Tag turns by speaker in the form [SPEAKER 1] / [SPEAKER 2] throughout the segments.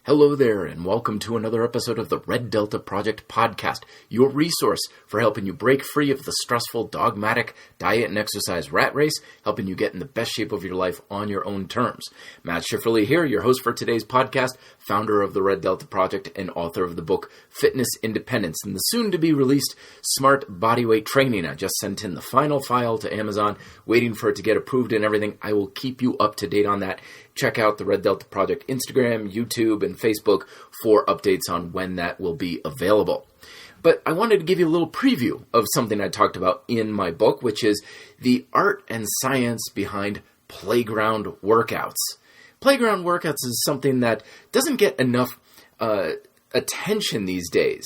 [SPEAKER 1] Hello there, and welcome to another episode of the Red Delta Project podcast, your resource for helping you break free of the stressful, dogmatic diet and exercise rat race, helping you get in the best shape of your life on your own terms. Matt Schifferly here, your host for today's podcast, founder of the Red Delta Project and author of the book Fitness Independence and the soon-to-be-released Smart Bodyweight Training. I just sent in the final file to Amazon, waiting for it to get approved and everything. I will keep you up to date on that. Check out the Red Delta Project Instagram, YouTube, and Facebook for updates on when that will be available. But I wanted to give you a little preview of something I talked about in my book, which is the art and science behind playground workouts. Playground workouts is something that doesn't get enough attention these days.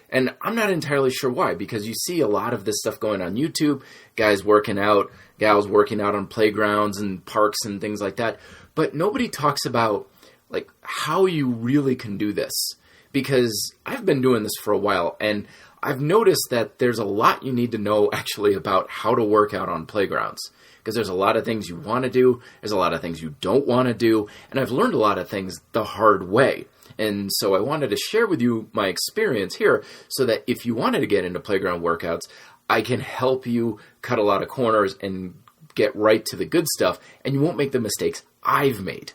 [SPEAKER 1] And I'm not entirely sure why, because you see a lot of this stuff going on YouTube, guys working out, gals working out on playgrounds and parks and things like that. But nobody talks about how you really can do this, because I've been doing this for a while and I've noticed that there's a lot you need to know actually about how to work out on playgrounds, because there's a lot of things you want to do, there's a lot of things you don't want to do, and I've learned a lot of things the hard way. And so I wanted to share with you my experience here so that if you wanted to get into playground workouts, I can help you cut a lot of corners and get right to the good stuff, and you won't make the mistakes I've made.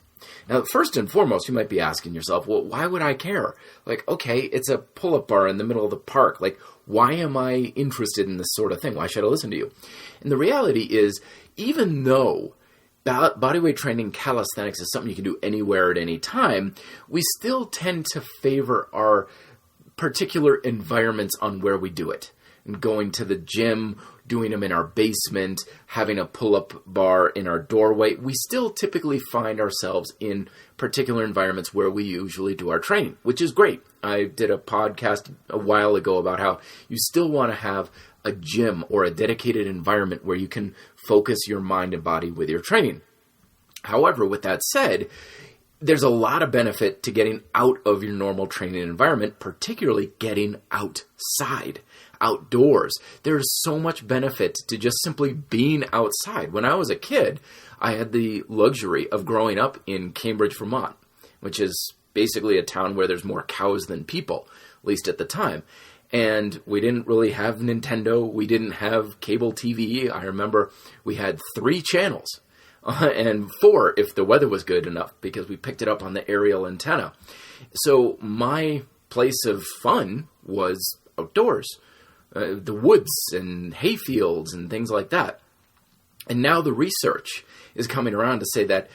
[SPEAKER 1] Now, first and foremost, you might be asking yourself, well, why would I care? Okay, it's a pull-up bar in the middle of the park. Why am I interested in this sort of thing? Why should I listen to you? And the reality is, even though bodyweight training, calisthenics is something you can do anywhere at any time, we still tend to favor our particular environments on where we do it. And going to the gym, doing them in our basement, having a pull-up bar in our doorway, we still typically find ourselves in particular environments where we usually do our training, which is great. I did a podcast a while ago about how you still want to have a gym or a dedicated environment where you can focus your mind and body with your training. However, with that said, there's a lot of benefit to getting out of your normal training environment, particularly getting outside, outdoors. There's so much benefit to just simply being outside. When I was a kid, I had the luxury of growing up in Cambridge, Vermont, which is basically a town where there's more cows than people, at least at the time. And we didn't really have Nintendo. We didn't have cable TV. I remember we had 3 channels. And 4 if the weather was good enough, because we picked it up on the aerial antenna. So my place of fun was outdoors, the woods and hayfields and things like that. And now the research is coming around to say that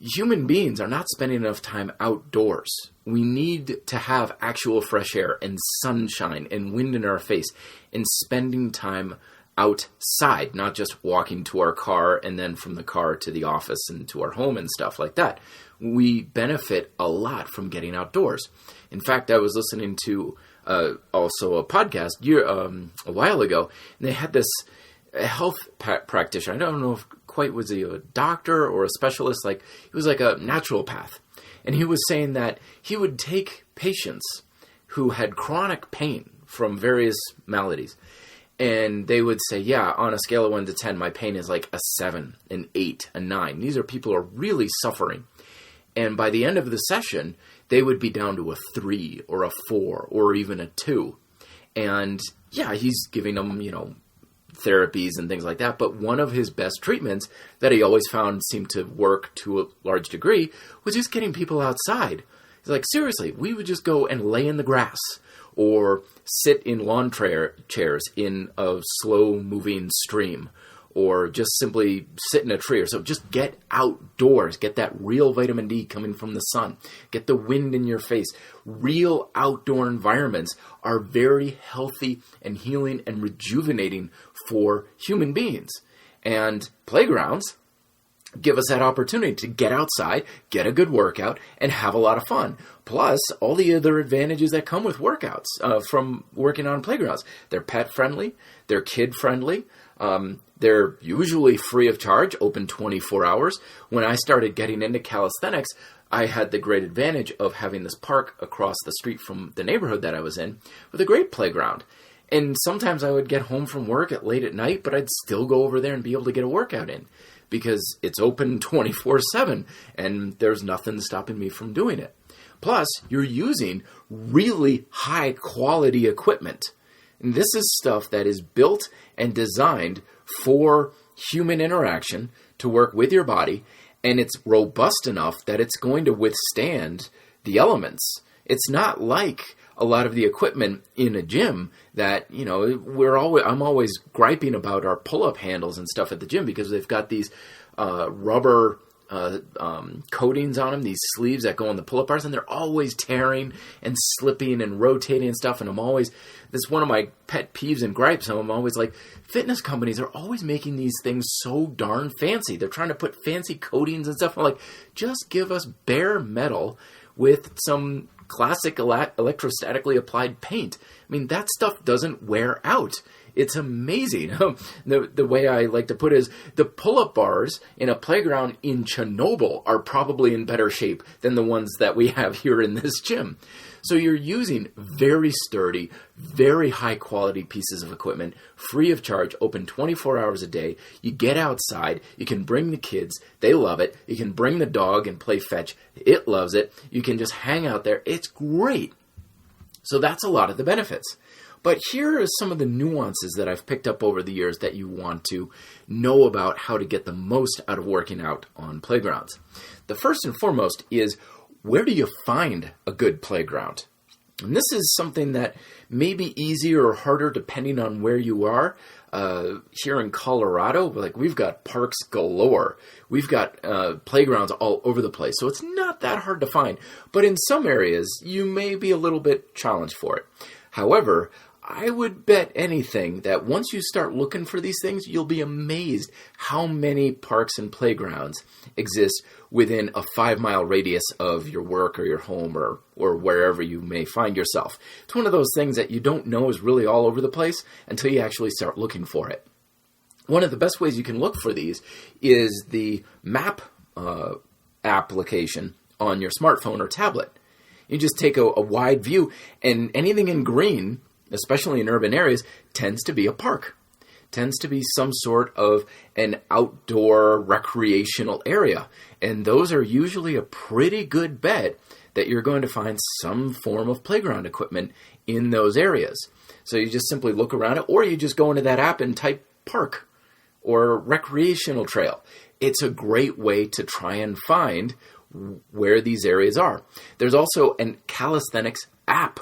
[SPEAKER 1] human beings are not spending enough time outdoors. We need to have actual fresh air and sunshine and wind in our face and spending time outside, not just walking to our car and then from the car to the office and to our home and stuff like that. We benefit a lot from getting outdoors. In fact, I was listening to also a podcast a while ago, and they had this health practitioner. I don't know if quite was he a doctor or a specialist. He was like a naturopath. And he was saying that he would take patients who had chronic pain from various maladies, and they would say, yeah, on a scale of 1 to 10, my pain is like a 7, an 8, a 9. These are people who are really suffering. And by the end of the session, they would be down to a 3 or a 4 or even a 2. And yeah, he's giving them, therapies and things like that. But one of his best treatments that he always found seemed to work to a large degree was just getting people outside. He's like, seriously, we would just go and lay in the grass, or sit in lawn chairs in a slow-moving stream, or just simply sit in a tree. Or so just get outdoors. Get that real vitamin D coming from the sun. Get the wind in your face. Real outdoor environments are very healthy and healing and rejuvenating for human beings. And playgrounds give us that opportunity to get outside, get a good workout, and have a lot of fun. Plus, all the other advantages that come with workouts from working on playgrounds. They're pet-friendly, they're kid-friendly, they're usually free of charge, open 24 hours. When I started getting into calisthenics, I had the great advantage of having this park across the street from the neighborhood that I was in with a great playground. And sometimes I would get home from work late at night, but I'd still go over there and be able to get a workout in. because it's open 24/7 and there's nothing stopping me from doing it. Plus, you're using really high quality equipment. And this is stuff that is built and designed for human interaction to work with your body, and it's robust enough that it's going to withstand the elements. It's not like a lot of the equipment in a gym that, I'm always griping about our pull-up handles and stuff at the gym because they've got these rubber coatings on them, these sleeves that go on the pull-up bars, and they're always tearing and slipping and rotating and stuff. And that's one of my pet peeves and gripes. I'm always like, fitness companies are always making these things so darn fancy. They're trying to put fancy coatings and stuff. I'm like, just give us bare metal with some classic electrostatically applied paint. I mean, that stuff doesn't wear out. It's amazing. The way I like to put it is the pull-up bars in a playground in Chernobyl are probably in better shape than the ones that we have here in this gym. So you're using very sturdy, very high-quality pieces of equipment, free of charge, open 24 hours a day. You get outside. You can bring the kids. They love it. You can bring the dog and play fetch. It loves it. You can just hang out there. It's great. So that's a lot of the benefits. But here are some of the nuances that I've picked up over the years that you want to know about how to get the most out of working out on playgrounds. The first and foremost is, where do you find a good playground? And this is something that may be easier or harder depending on where you are. Here in Colorado, we've got parks galore. We've got playgrounds all over the place. So it's not that hard to find. But in some areas, you may be a little bit challenged for it. However, I would bet anything that once you start looking for these things, you'll be amazed how many parks and playgrounds exist within a 5-mile radius of your work or your home or wherever you may find yourself. It's one of those things that you don't know is really all over the place until you actually start looking for it. One of the best ways you can look for these is the map application on your smartphone or tablet. You just take a wide view, and anything in green, especially in urban areas, tends to be a park, tends to be some sort of an outdoor recreational area. And those are usually a pretty good bet that you're going to find some form of playground equipment in those areas. So you just simply look around it, or you just go into that app and type park or recreational trail. It's a great way to try and find where these areas are. There's also an calisthenics app,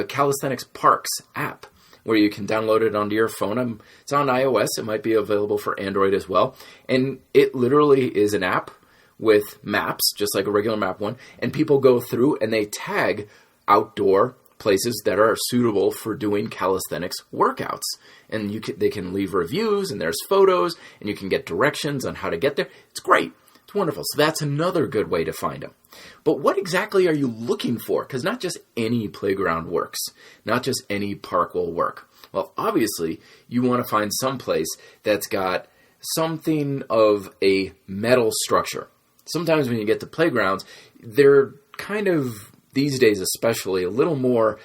[SPEAKER 1] Calisthenics Parks app, where you can download it onto your phone. It's on iOS. It might be available for Android as well. And it literally is an app with maps, just like a regular map one. And people go through and they tag outdoor places that are suitable for doing calisthenics workouts. And they can leave reviews, and there's photos, and you can get directions on how to get there. It's great. It's wonderful. So that's another good way to find them. But what exactly are you looking for? Because not just any playground works. Not just any park will work. Well, obviously, you want to find some place that's got something of a metal structure. Sometimes when you get to playgrounds, they're kind of, these days especially, a little more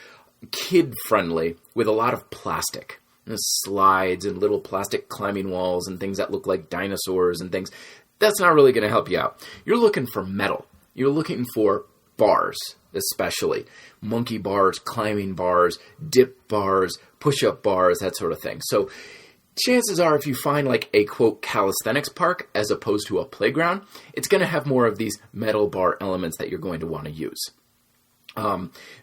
[SPEAKER 1] kid-friendly with a lot of plastic. Slides and little plastic climbing walls and things that look like dinosaurs and things. That's not really going to help you out. You're looking for metal. You're looking for bars, especially. Monkey bars, climbing bars, dip bars, push-up bars, that sort of thing. So chances are if you find like a, quote, calisthenics park as opposed to a playground, it's going to have more of these metal bar elements that you're going to want to use.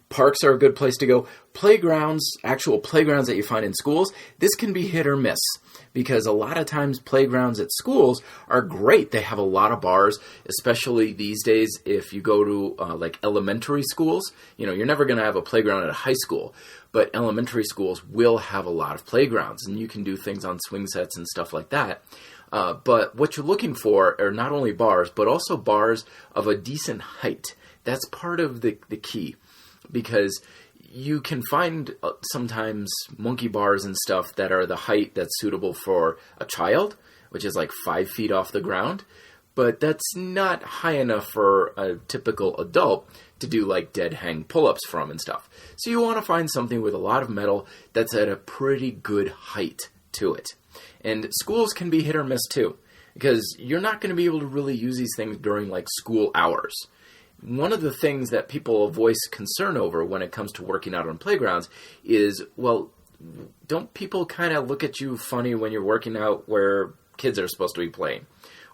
[SPEAKER 1] Parks are a good place to go. Playgrounds, actual playgrounds that you find in schools, this can be hit or miss because a lot of times playgrounds at schools are great. They have a lot of bars, especially these days if you go to like elementary schools. You know, you're never going to have a playground at a high school, but elementary schools will have a lot of playgrounds and you can do things on swing sets and stuff like that. But what you're looking for are not only bars, but also bars of a decent height. That's part of the key, because you can find sometimes monkey bars and stuff that are the height that's suitable for a child, which is like 5 feet off the ground, but that's not high enough for a typical adult to do like dead hang pull-ups from and stuff. So you want to find something with a lot of metal that's at a pretty good height to it. And schools can be hit or miss too. because you're not going to be able to really use these things during like school hours. One of the things that people voice concern over when it comes to working out on playgrounds is, well, don't people kind of look at you funny when you're working out where kids are supposed to be playing?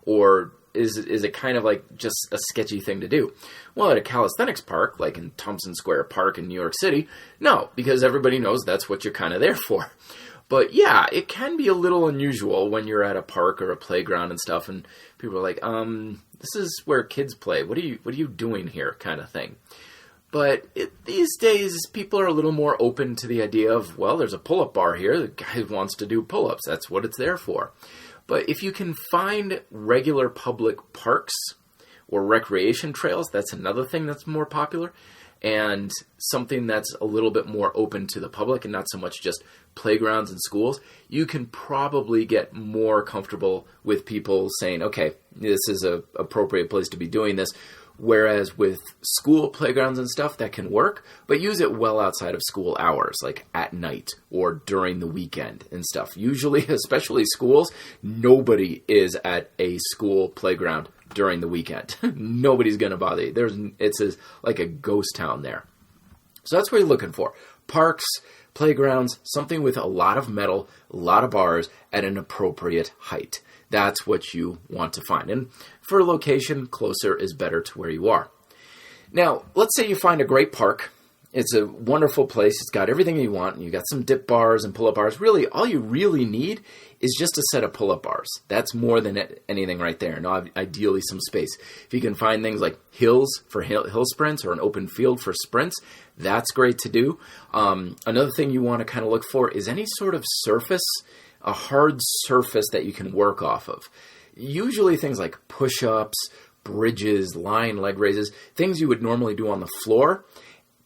[SPEAKER 1] Or is it kind of like just a sketchy thing to do? Well, at a calisthenics park, like in Thompson Square Park in New York City, no, because everybody knows that's what you're kind of there for. But yeah, it can be a little unusual when you're at a park or a playground and stuff, and people are like, this is where kids play. What are you doing here, kind of thing. But these days, people are a little more open to the idea of, well, there's a pull-up bar here. The guy wants to do pull-ups. That's what it's there for. But if you can find regular public parks or recreation trails, that's another thing that's more popular, and something that's a little bit more open to the public and not so much just playgrounds and schools, you can probably get more comfortable with people saying, okay, this is an appropriate place to be doing this. Whereas with school playgrounds and stuff, that can work, but use it well outside of school hours, like at night or during the weekend and stuff. Usually, especially schools, nobody is at a school playground during the weekend. Nobody's going to bother you. It's like a ghost town there. So that's what you're looking for. Parks, playgrounds, something with a lot of metal, a lot of bars at an appropriate height. That's what you want to find. And for a location, closer is better to where you are. Now, let's say you find a great park. It's a wonderful place. It's got everything you want. You got some dip bars and pull-up bars. Really, all you really need is just a set of pull-up bars. That's more than anything right there. Now, ideally, some space. If you can find things like hills for hill sprints or an open field for sprints, that's great to do. Another thing you want to kind of look for is any sort of surface, a hard surface that you can work off of. Usually things like push-ups, bridges, lying leg raises, things you would normally do on the floor,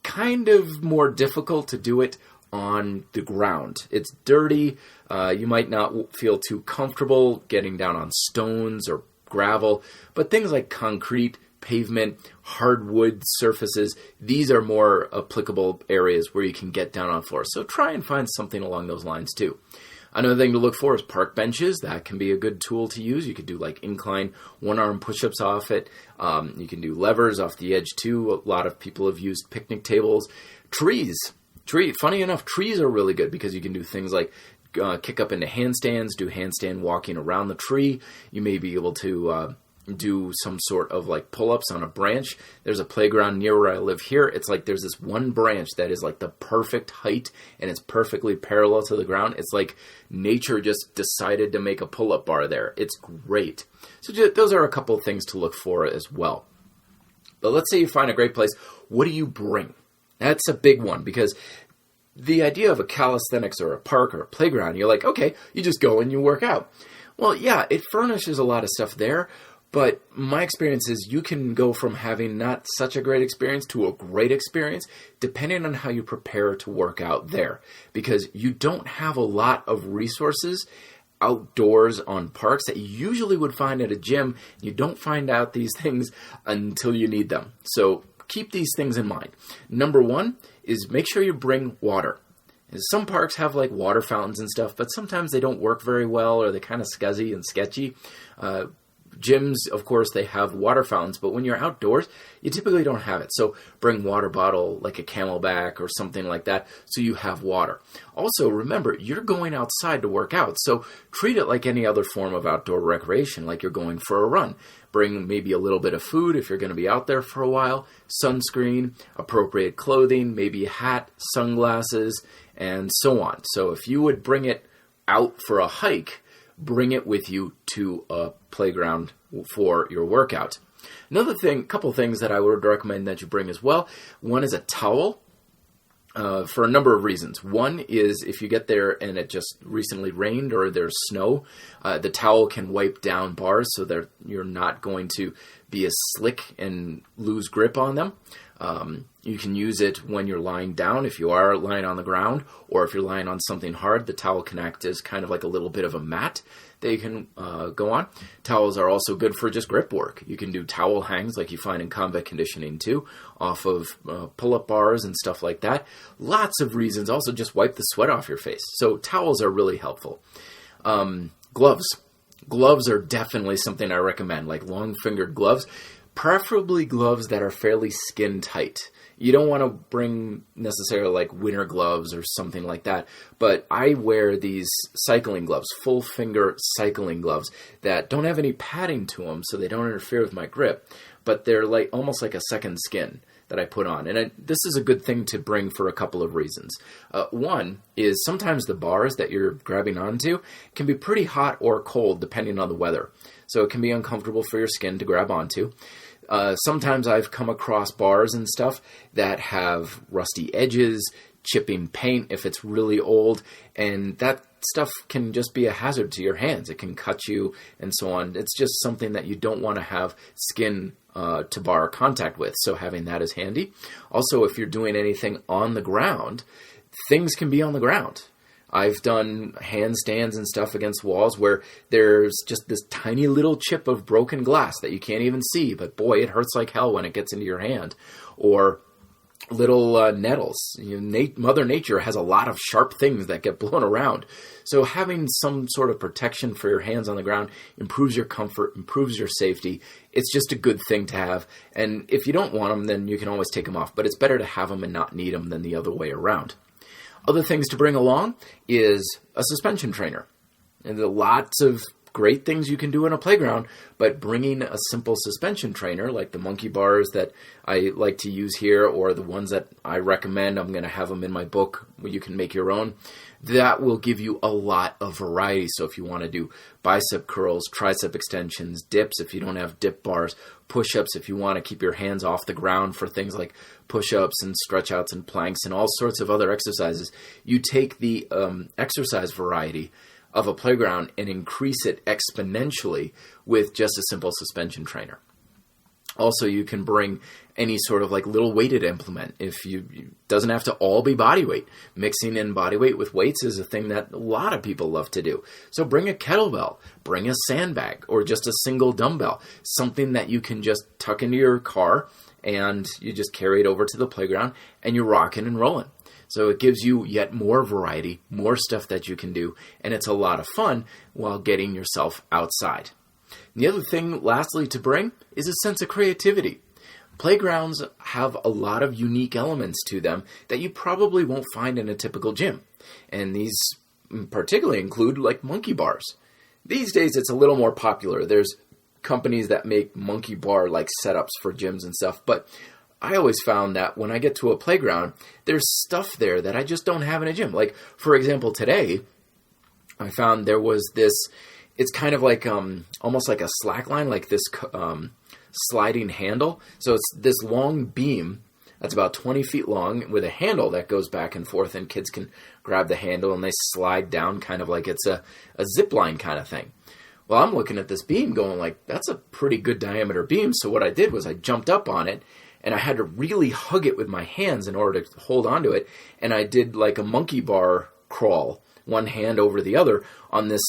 [SPEAKER 1] kind of more difficult to do it on the ground. It's dirty. You might not feel too comfortable getting down on stones or gravel, but things like concrete, pavement, hardwood surfaces, these are more applicable areas where you can get down on floor. So try and find something along those lines too. Another thing to look for is park benches. That can be a good tool to use. You could do like incline one-arm push-ups off it. You can do levers off the edge too. A lot of people have used picnic tables. Trees. Funny enough, trees are really good because you can do things like kick up into handstands, do handstand walking around the tree. You may be able to do some sort of like pull-ups on a branch. There's a playground near where I live here. It's like there's this one branch that is like the perfect height and it's perfectly parallel to the ground. It's like nature just decided to make a pull-up bar there. It's great. So those are a couple of things to look for as well. But let's say you find a great place. What do you bring? That's a big one because the idea of a calisthenics or a park or a playground, you're like, okay, you just go and you work out. Well, yeah, it furnishes a lot of stuff there. But my experience is you can go from having not such a great experience to a great experience depending on how you prepare to work out there. Because you don't have a lot of resources outdoors on parks that you usually would find at a gym. You don't find out these things until you need them. So keep these things in mind. Number one is make sure you bring water. Some parks have like water fountains and stuff, but sometimes they don't work very well or they're kind of scuzzy and sketchy. Gyms, of course, they have water fountains, but when you're outdoors, you typically don't have it. So bring water bottle like a Camelback or something like that so you have water. Also, remember, you're going outside to work out, so treat it like any other form of outdoor recreation, like you're going for a run. Bring maybe a little bit of food if you're going to be out there for a while, sunscreen, appropriate clothing, maybe a hat, sunglasses, and so on. So if you would bring it out for a hike, bring it with you to a playground for your workout. Another thing, couple things that I would recommend that you bring as well. One is a towel for a number of reasons. One is if you get there and it just recently rained or there's snow, the towel can wipe down bars so that you're not going to be as slick and lose grip on them. You can use it when you're lying down if you are lying on the ground, or if you're lying on something hard, the towel can act as kind of like a little bit of a mat that you can go on. Towels are also good for just grip work. You can do towel hangs like you find in combat conditioning too, off of pull-up bars and stuff like that. Lots of reasons. Also just wipe the sweat off your face. So towels are really helpful. Gloves. Gloves are definitely something I recommend, like long-fingered gloves, preferably gloves that are fairly skin tight. You don't want to bring necessarily like winter gloves or something like that, but I wear these cycling gloves, full finger cycling gloves that don't have any padding to them, so they don't interfere with my grip, but they're like almost like a second skin that I put on. And this is a good thing to bring for a couple of reasons. One is sometimes the bars that you're grabbing onto can be pretty hot or cold depending on the weather. So it can be uncomfortable for your skin to grab onto. Sometimes I've come across bars and stuff that have rusty edges, chipping paint if it's really old, and that stuff can just be a hazard to your hands. It can cut you and so on. It's just something that you don't want to have skin to bar contact with, so having that is handy. Also, if you're doing anything on the ground, things can be on the ground. I've done handstands and stuff against walls where there's just this tiny little chip of broken glass that you can't even see, but boy, it hurts like hell when it gets into your hand. Or little nettles. Mother Nature has a lot of sharp things that get blown around. So having some sort of protection for your hands on the ground improves your comfort, improves your safety. It's just a good thing to have. And if you don't want them, then you can always take them off. But it's better to have them and not need them than the other way around. Other things to bring along is a suspension trainer. And there are lots of great things you can do in a playground, but bringing a simple suspension trainer like the monkey bars that I like to use here, or the ones that I recommend, I'm going to have them in my book where you can make your own, that will give you a lot of variety. So if you want to do bicep curls, tricep extensions, dips if you don't have dip bars, push-ups if you want to keep your hands off the ground for things like push-ups and stretch-outs and planks and all sorts of other exercises, you take the exercise variety of a playground and increase it exponentially with just a simple suspension trainer. Also, you can bring any sort of like little weighted implement. If you doesn't have to all be body weight. Mixing in body weight with weights is a thing that a lot of people love to do. So bring a kettlebell, bring a sandbag, or just a single dumbbell, something that you can just tuck into your car and you just carry it over to the playground and you're rocking and rolling. So it gives you yet more variety, more stuff that you can do, and it's a lot of fun while getting yourself outside. And the other thing, lastly, to bring is a sense of creativity. Playgrounds have a lot of unique elements to them that you probably won't find in a typical gym. And these particularly include like monkey bars. These days it's a little more popular. There's companies that make monkey bar like setups for gyms and stuff, but I always found that when I get to a playground, there's stuff there that I just don't have in a gym. Like, for example, today, I found there was this, it's kind of like almost like a slack line, like this sliding handle. So it's this long beam that's about 20 feet long with a handle that goes back and forth, and kids can grab the handle and they slide down kind of like it's a zip line kind of thing. Well, I'm looking at this beam going like, that's a pretty good diameter beam. So what I did was I jumped up on it, and I had to really hug it with my hands in order to hold onto it. And I did like a monkey bar crawl, one hand over the other, on this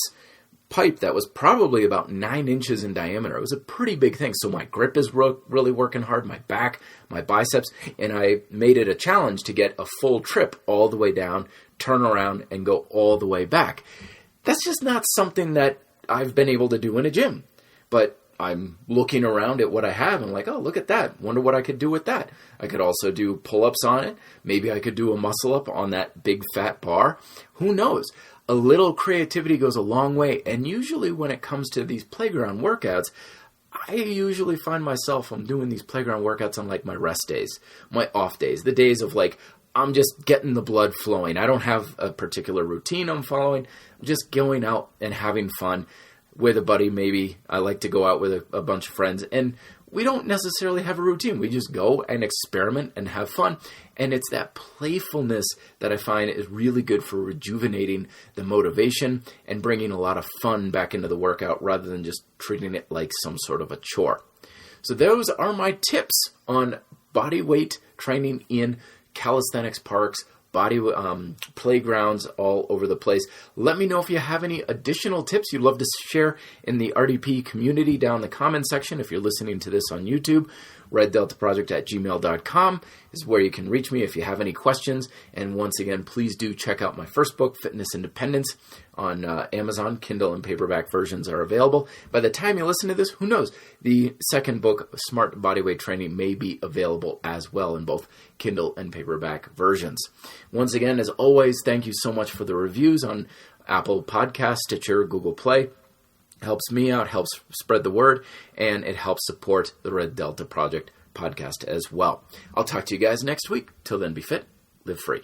[SPEAKER 1] pipe that was probably about 9 inches in diameter. It was a pretty big thing. So my grip is really working hard, my back, my biceps, and I made it a challenge to get a full trip all the way down, turn around, and go all the way back. That's just not something that I've been able to do in a gym. But I'm looking around at what I have and like, oh, look at that. Wonder what I could do with that. I could also do pull-ups on it. Maybe I could do a muscle-up on that big fat bar. Who knows? A little creativity goes a long way. And usually when it comes to these playground workouts, I usually find myself, I'm doing these playground workouts on like my rest days, my off days, the days of like, I'm just getting the blood flowing. I don't have a particular routine I'm following. I'm just going out and having fun with a buddy. Maybe I like to go out with a bunch of friends, and we don't necessarily have a routine. We just go and experiment and have fun. And it's that playfulness that I find is really good for rejuvenating the motivation and bringing a lot of fun back into the workout rather than just treating it like some sort of a chore. So those are my tips on body weight training in calisthenics parks, playgrounds all over the place. Let me know if you have any additional tips you'd love to share in the RDP community down in the comment section if you're listening to this on YouTube. reddeltaproject@gmail.com is where you can reach me if you have any questions. And once again, please do check out my first book, Fitness Independence, on Amazon. Kindle and paperback versions are available. By the time you listen to this, who knows? The second book, Smart Bodyweight Training, may be available as well in both Kindle and paperback versions. Once again, as always, thank you so much for the reviews on Apple Podcasts, Stitcher, Google Play. Helps me out, helps spread the word, and it helps support the Red Delta Project podcast as well. I'll talk to you guys next week. Till then, be fit, live free.